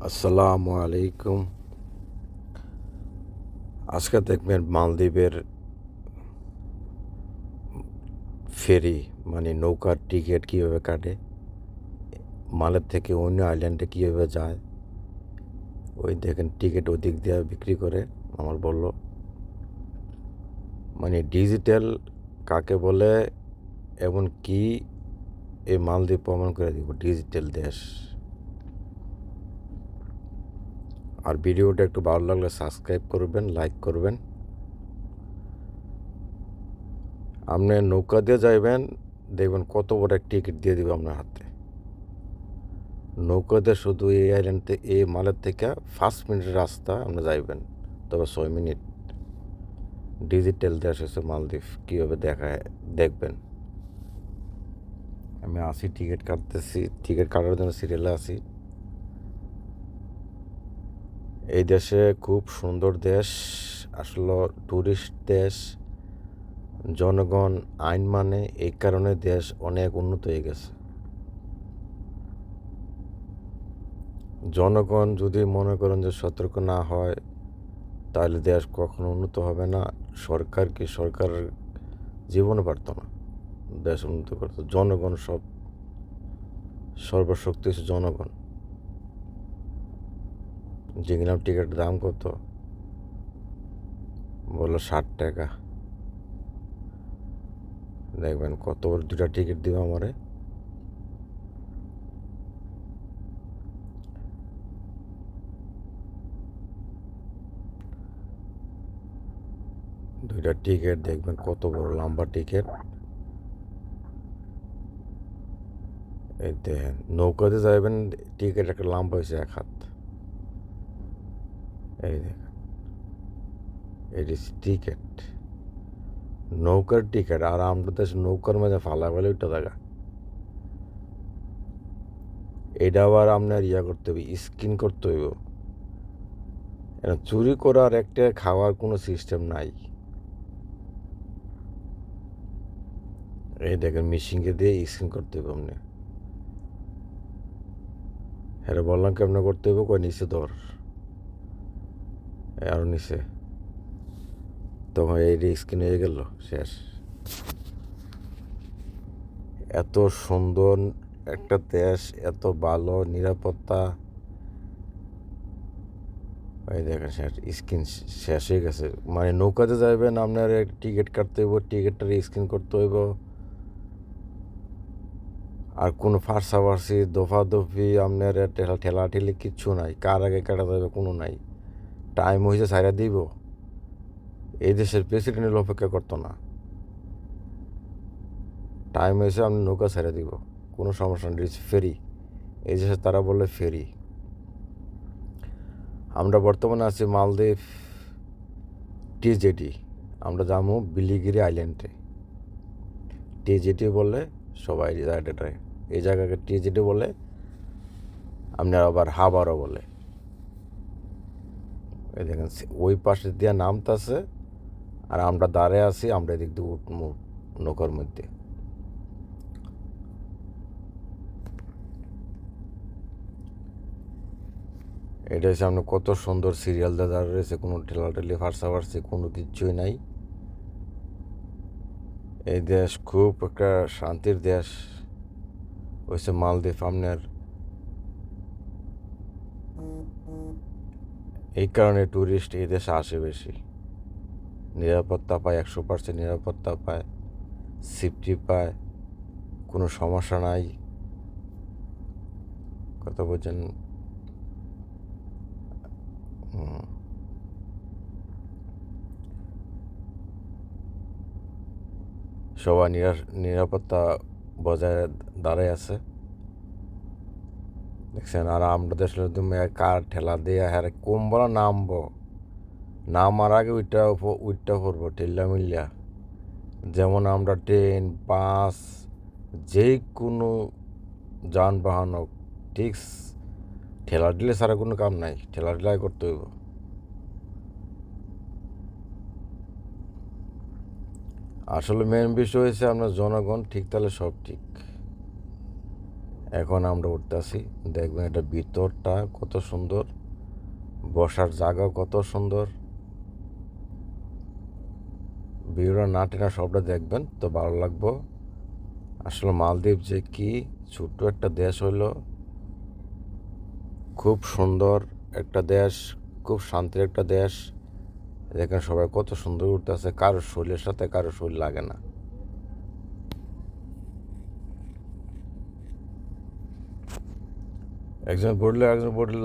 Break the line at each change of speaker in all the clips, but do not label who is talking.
আসসালামু আলাইকুম। আজকে দেখবেন মালদ্বীপের ফেরি মানে নৌকার টিকিট কীভাবে কাটে, মালের থেকে অন্য আইল্যান্ডে কীভাবে যায়। ওই দেখেন টিকিট ওই দিক দিয়ে বিক্রি করে। আমার বলল মানে ডিজিটাল কাকে বলে এবং কি এই মালদ্বীপ প্রমাণ করে দিব ডিজিটাল দেশ। আর ভিডিওটা একটু ভালো লাগলে সাবস্ক্রাইব করবেন, লাইক করবেন। আপনি নৌকা দিয়ে যাইবেন, দেখবেন কত বড় এক টিকিট দিয়ে দিবে আপনার হাতে। নৌকাতে শুধু এই আইল্যান্ড থেকে এই মালের থেকে 5 মিনিটের রাস্তা আপনি যাইবেন, তবে 6 মিনিট। ডিজিটাল দেশ হচ্ছে মালদ্বীপ, কীভাবে দেখায় দেখবেন। আমি আসি টিকিট কাটতেছি, টিকিট কাটার জন্য সিরিয়ালে আসি। এই দেশে খুব সুন্দর দেশ, আসলে ট্যুরিস্ট দেশ, জনগণ আইন মানে, এই কারণে দেশ অনেক উন্নত হয়ে গেছে। জনগণ যদি মনে করেন যে সতর্ক না হয় তাহলে দেশ কখনো উন্নত হবে না। সরকার জীবনে পারত না দেশ উন্নত করতে। জনগণ সর্বশক্তি হচ্ছে জনগণ। জিংলাম টিকিটের দাম কত, বললো 60 টাকা। দেখবেন কত বড় 2টা টিকিট দিব আমারে। দুইটা টিকিট দেখবেন কত বড় লম্বা টিকিট। এই দেখেন নৌকাতে যাবেন, টিকিট একটা লম্বা হয়েছে 1 হাত। এই দেখেন এটি টিকিট, নৌকার টিকিট। আর আমরা দেশ নৌকার মাঝে ফালা ফেলে ওইটা জায়গা। এটা আবার আপনার করতে হবে, স্ক্যান করতে হইব। চুরি করার একটা খাওয়ার কোনো সিস্টেম নাই। এই দেখেন মেশিনকে দিয়ে স্ক্যান করতে হবে আপনি। হ্যাঁ বললাম কেমন করতে হবে, কয় নিচে ধর, আরও নিচে। তখন এই স্ক্যান হয়ে গেল, শেষ। এত সুন্দর একটা দেশ, এত ভালো নিরাপত্তা। এই দেখেন শেষ, স্ক্রিন শেষ হয়ে গেছে। মানে নৌকাতে যাবেন আপনার টিকিট কাটতে হইব, টিকিটটার স্ক্যান করতে হইব। আর কোনো ফার্সাফার্সি দফাদফি আপনার ঠেলাঠেলি কিচ্ছু নাই। কার আগে কাটা যাবে কোনো নাই। টাইম হয়েছে সাইরা দিব। এই দেশের প্রেসিডেন্টের অপেক্ষা করতো না। টাইম হয়েছে আপনি নৌকা ছেড়ে দিব, কোনো সমস্যা নেই। ফেরি, এই দেশে তারা বলে ফেরি। আমরা বর্তমানে আছি মালদ্বীপ টিজেডি। আমরা যাবো বিলিগিরি আইল্যান্ডে। টিজেডি বলে সবাই জায়গাটায়, এই জায়গাকে টিজেডি বলে, আপনার আবার হাবারও বলে। এই দেখেন ওই পাশে দিয়ে নামতাছে, আর আমরা দাঁড়িয়ে আছি, আমরা এদিক দিয়ে উঠবো নৌকার মধ্যে। এটা হচ্ছে আপনার কত সুন্দর সিরিয়াল দিয়ে দাঁড়িয়ে রয়েছে, কোনো ঠেলাঠেলি ফার্সাফার্সি কোনো কিচ্ছুই নাই। এই দেশ খুব একটা শান্তির দেশ হচ্ছে মালদ্বীপ আপনার। এই কারণে ট্যুরিস্ট এই দেশে আসে বেশি। নিরাপত্তা পায়, 100% নিরাপত্তা পায়, সেফটি পায়, কোনো সমস্যা নাই। কথা বলছেন। সবাই নিরাপত্তা বজায় দাঁড়ায় আছে, দেখছেন। আর আমরা দেশের তুমি কার ঠেলা দিয়ে হ্যাঁ কোমবলা নামবো, নামার আগে উইটটা পড়বো ঠেল্লা মিল্লা। যেমন আমরা ট্রেন, বাস, যে কোনো যানবাহন হোক, ঠিক ঠেলা দিলে ছাড়া কোনো কাম নাই, ঠেলা ঠেলাই করতে হইব। আসলে মেন বিষয় হয়েছে আপনার জনগণ ঠিক, তাহলে সব ঠিক। এখন আমরা উঠতেছি, দেখবেন এটা ভিতরটা কত সুন্দর, বসার জায়গাও কত সুন্দর। ভিডিওটা না টেনা সবটা দেখবেন তো ভালো লাগবো। আসলে মালদ্বীপ যে কি ছোট্ট একটা দেশ হইল, খুব সুন্দর একটা দেশ, খুব শান্তির একটা দেশ। দেখেন সবাই কত সুন্দর উঠতেছে, কারোর শরীরের সাথে কারোর শরীর লাগে না। একজন পড়লে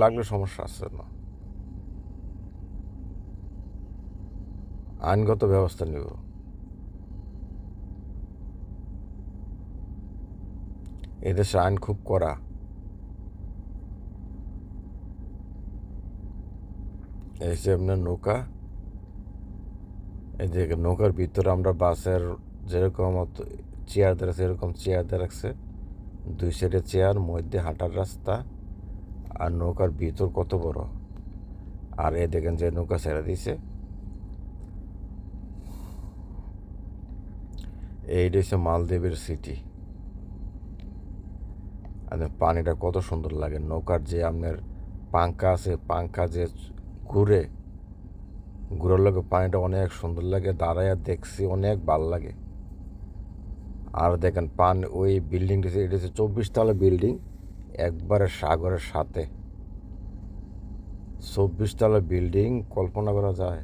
লাগলে সমস্যা আছে না, আইনগত ব্যবস্থা নিব। এদেশে আইন খুব কড়া। এই যে আপনার নৌকা, এই যে নৌকার ভিতরে আমরা বাসের যেরকম চেয়ার দিয়ে রাখছে, এরকম চেয়ার দিয়ে রাখছে, দুই সাইডে চেয়ার, মধ্যে হাঁটার রাস্তা, আর নৌকার ভিতর কত বড়। আর এ দেখেন যে নৌকা ছেড়ে দিছে, এইটা হচ্ছে মালদ্বীপের সিটি। আর পানিটা কত সুন্দর লাগে, নৌকার যে আপনার পাঙ্খা আছে, পাঙ্খা যে ঘুরে, ঘুরার লাগে পানিটা অনেক সুন্দর লাগে, দাঁড়ায় দেখছি অনেক ভালো লাগে। আর দেখেন ওই বিল্ডিংটা, এটা হচ্ছে 24 তলা বিল্ডিং, একবারে সাগরের সাথে। 24 তলা বিল্ডিং, কল্পনা করা যায়?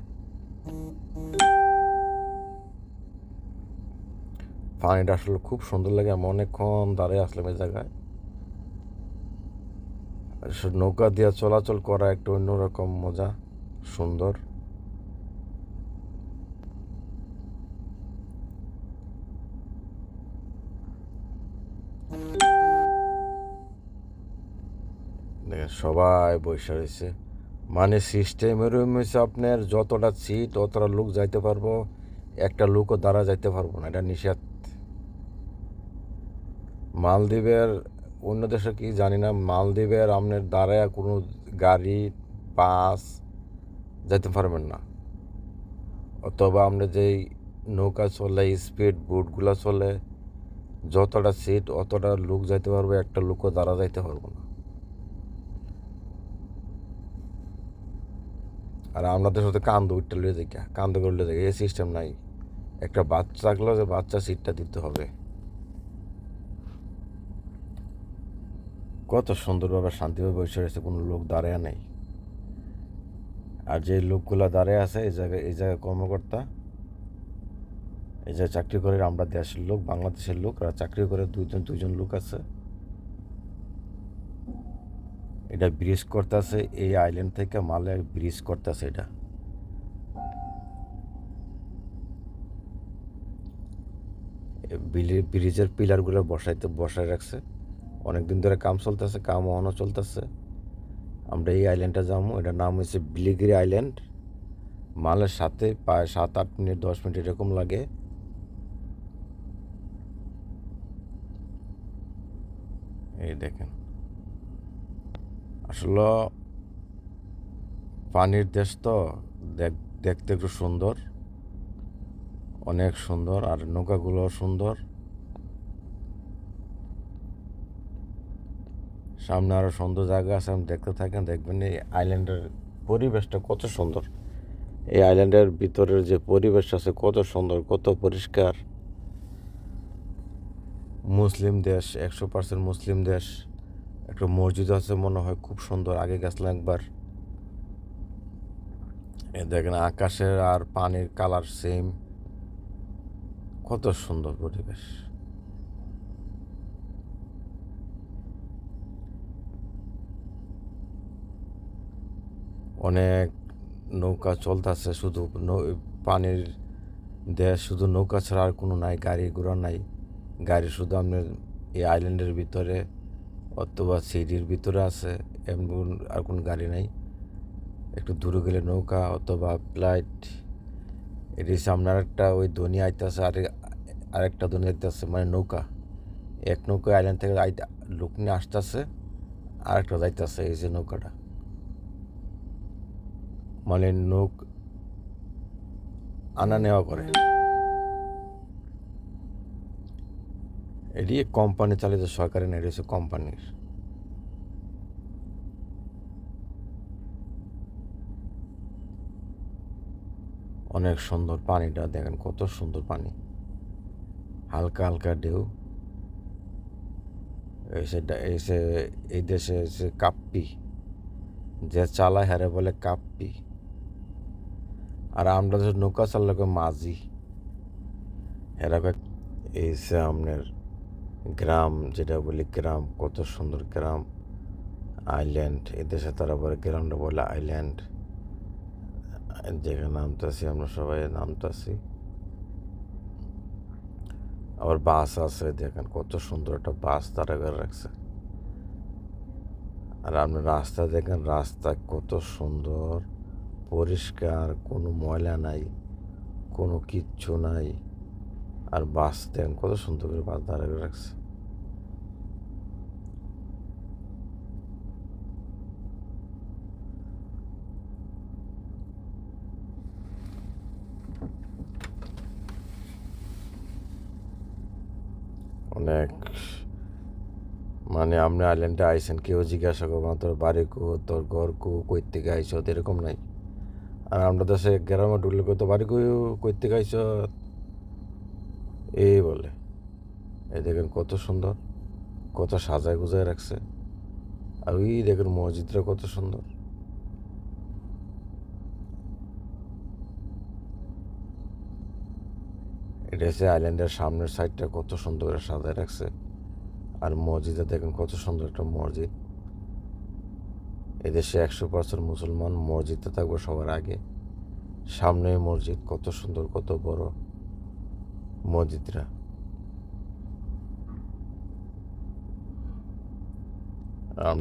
পানিটা আসলে খুব সুন্দর লাগে, আমি অনেকক্ষণ দাঁড়িয়ে আসলাম এই জায়গায়। নৌকা দিয়ে চলাচল করা একটা অন্যরকম মজা, সুন্দর। দেখেন সবাই বসে রয়েছে, মানে সিস্টেম এরকম হয়েছে আপনার যতটা সিট অতটা লোক যাইতে পারবো, একটা লোকও দ্বারা যাইতে পারবো না, এটা নিষেধ। মালদ্বীপের, অন্য দেশে কি জানি না, মালদ্বীপের আপনার দ্বারায় কোনো গাড়ি, বাস যাইতে পারবেন না। অথবা আমরা যেই নৌকা চলে, স্পিড বোটগুলো চলে, যতটা সিট অতটা লোক যাইতে পারবে, একটা লোকও দ্বারা যাইতে পারবো না। আর আমাদের সাথে কান্দ উঠতে লয়ে যাই, কান্দ করলে যাই, এই সিস্টেম নাই। একটা বাচ্চা থাকলেও যে বাচ্চা সিটটা দিতে হবে। কত সুন্দরভাবে শান্তিভাবে বসে রয়েছে, কোনো লোক দাঁড়ায় নেই। আর যে লোকগুলো দাঁড়ায় আছে এই জায়গায় কর্মকর্তা, এই যে চাকরি করে, আমরা দেশের লোক, বাংলাদেশের লোক, আর চাকরি করে দুইজন লোক আছে। এটা ব্রিজ করতেছে, এই আইল্যান্ড থেকে মালে ব্রিজ করতেছে। এটা ব্রিজের পিলারগুলো বসায় রাখছে, অনেকদিন ধরে কাম চলতেছে, কাম অনও চলতেছে। আমরা এই আইল্যান্ডটা যাবো, এটার নাম হচ্ছে বিলিগিরি আইল্যান্ড। মালের সাথে প্রায় 7-8 মিনিট 10 মিনিট এরকম লাগে। এই দেখেন, আসলে পানির দেশ তো, দেখতে একটু সুন্দর, অনেক সুন্দর, আর নৌকাগুলো সুন্দর। সামনে আরও সুন্দর জায়গা আছে, আমি দেখতে থাকেন, দেখবেন এই আইল্যান্ডের পরিবেশটা কত সুন্দর। এই আইল্যান্ডের ভিতরের যে পরিবেশ আছে কত সুন্দর, কত পরিষ্কার। মুসলিম দেশ, 100% মুসলিম দেশ। একটা মসজিদ আছে মনে হয়, খুব সুন্দর, আগে গেছিলাম একবার। এ দেখেন আকাশের আর পানির কালার সেম, কত সুন্দর পরিবেশ। অনেক নৌকা চলতেছে, শুধু পানির দেশ, শুধু নৌকা ছাড়া আর কোনো নাই, গাড়ি ঘোড়া নাই। গাড়ি শুধু আপনার এই আইল্যান্ডের ভিতরে অথবা সিটির ভিতরে আছে, এমন আর কোনো গাড়ি নাই। একটু দূরে গেলে নৌকা অথবা ফ্লাইট। এটির সামনে আরেকটা ওই ধনী আইতেছে, আরেকটা ধনী আইতেছে, মানে নৌকা, এক নৌকা আইল্যান্ড থেকে লোক নিয়ে আসতেছে, আরেকটা যাইতেছে, এই যে নৌকাটা, মানে আনা নেওয়া করে। এটি কোম্পানি চালিত, সরকারি না, এটি হচ্ছে কোম্পানির। অনেক সুন্দর পানিটা, দেখেন কত সুন্দর পানি, হালকা হালকা ঢেউ। এসে এই দেশে এসে কাপ্পি, যে চালায় হারে বলে কাপ্পি, আর আমরা যে নৌকা চালাকে মাঝি, এরকম। এই যে আপনার গ্রাম, যেটা বলি গ্রাম, কত সুন্দর গ্রাম, আইল্যান্ড। এদেশে তারা বলে গ্রামটা বলে আইল্যান্ড। যেখানে নামতেছি আমরা সবাই নামতেছি। আবার বাস আছে, দেখেন কত সুন্দর একটা বাস তারা করে রাখছে। আর আপনি রাস্তা দেখেন, রাস্তা কত সুন্দর পরিষ্কার, কোনো ময়লা নাই, কোনো কিচ্ছু নাই। আর বাস দেখেন কত সুন্দর করে বাস দাঁড়া করে রাখছে। অনেক, মানে আপনি আইল্যান্ডে আইসেন, কেউ জিজ্ঞাসা করবো না তোর বাড়ি কো, তোর ঘর কো, কই থেকে আইস, এরকম নাই। আর আমরা দেশে গ্রামে ঢুকলে কত বাড়ি কই থেকে আইস এই বলে। এই দেখেন কত সুন্দর, কত সাজায় গুজায় রাখছে। আর ওই দেখেন মসজিদটা কত সুন্দর। এটা হচ্ছে আইল্যান্ডের সামনের সাইডটা কত সুন্দর করে সাজায় রাখছে। আর মসজিদটা দেখেন কত সুন্দর একটা মসজিদ। এদেশে 100% মুসলমান, মসজিদটা থাকবে সবার আগে, সামনে মসজিদ, কত সুন্দর কত বড় মসজিদরা।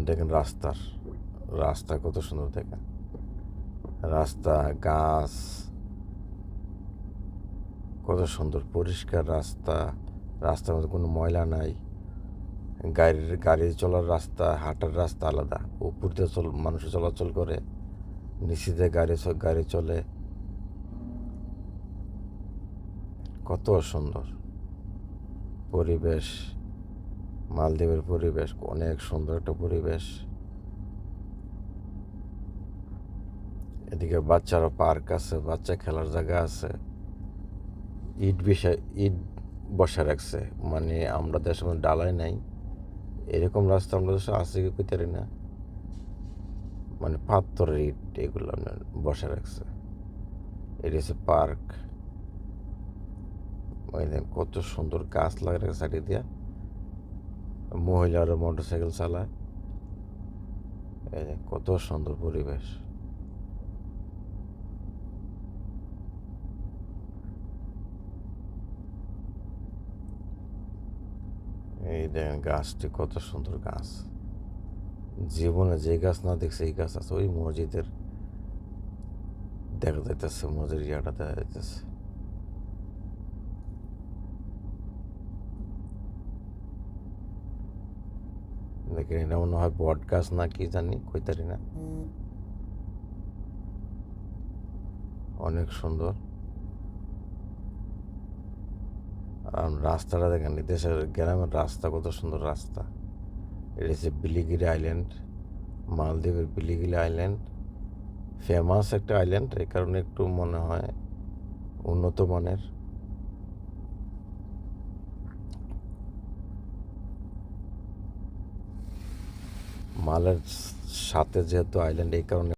দেখেন রাস্তা কত সুন্দর, দেখেন রাস্তা, গাছ, কত সুন্দর পরিষ্কার রাস্তা। রাস্তার মধ্যে কোনো ময়লা নাই। গাড়ি চলার রাস্তা, হাঁটার রাস্তা আলাদা। উপর দিয়ে মানুষ চলাচল করে, নিচে দিয়ে গাড়ি চলে। কত সুন্দর পরিবেশ, মালদ্বীপের পরিবেশ অনেক সুন্দর একটা পরিবেশ। এদিকে বাচ্চারা পার্ক আছে, বাচ্চা খেলার জায়গা আছে। ইট বসে রাখছে, মানে আমরা দেশের মধ্যে ডালাই নাই, এরকম রাস্তা আমরা দেশে আছে কি কইতারি না, মানে পাথরের ইট এগুলো আপনার বসে রাখছে। এটি হচ্ছে পার্ক। কত সুন্দর গাছ লাগে রাখছে সাইডে দিয়া, মহিলারা মোটর সাইকেল চালায়। কত সুন্দর পরিবেশ। এই দেখেন গাছটি কত সুন্দর গাছ, জীবনে যে গাছ না দেখছে এই গাছ আছে। ওই মসজিদের দেখা যাইতেছে, মসজিদের ইয়াটা দেখা যাইতেছে। দেখেন এটা মনে হয় বট গাছ না কি জানি, কইতারি না। অনেক সুন্দর। আর রাস্তাটা দেখেন, দেশের গ্রামের রাস্তা কত সুন্দর রাস্তা। এটা হচ্ছে বিলিগিরি আইল্যান্ড, মালদ্বীপের বিলিগিরি আইল্যান্ড। ফেমাস একটা আইল্যান্ড, এই কারণে একটু মনে হয় উন্নত মানের। মালের সাথে যেহেতু আইল্যান্ড, এই কারণে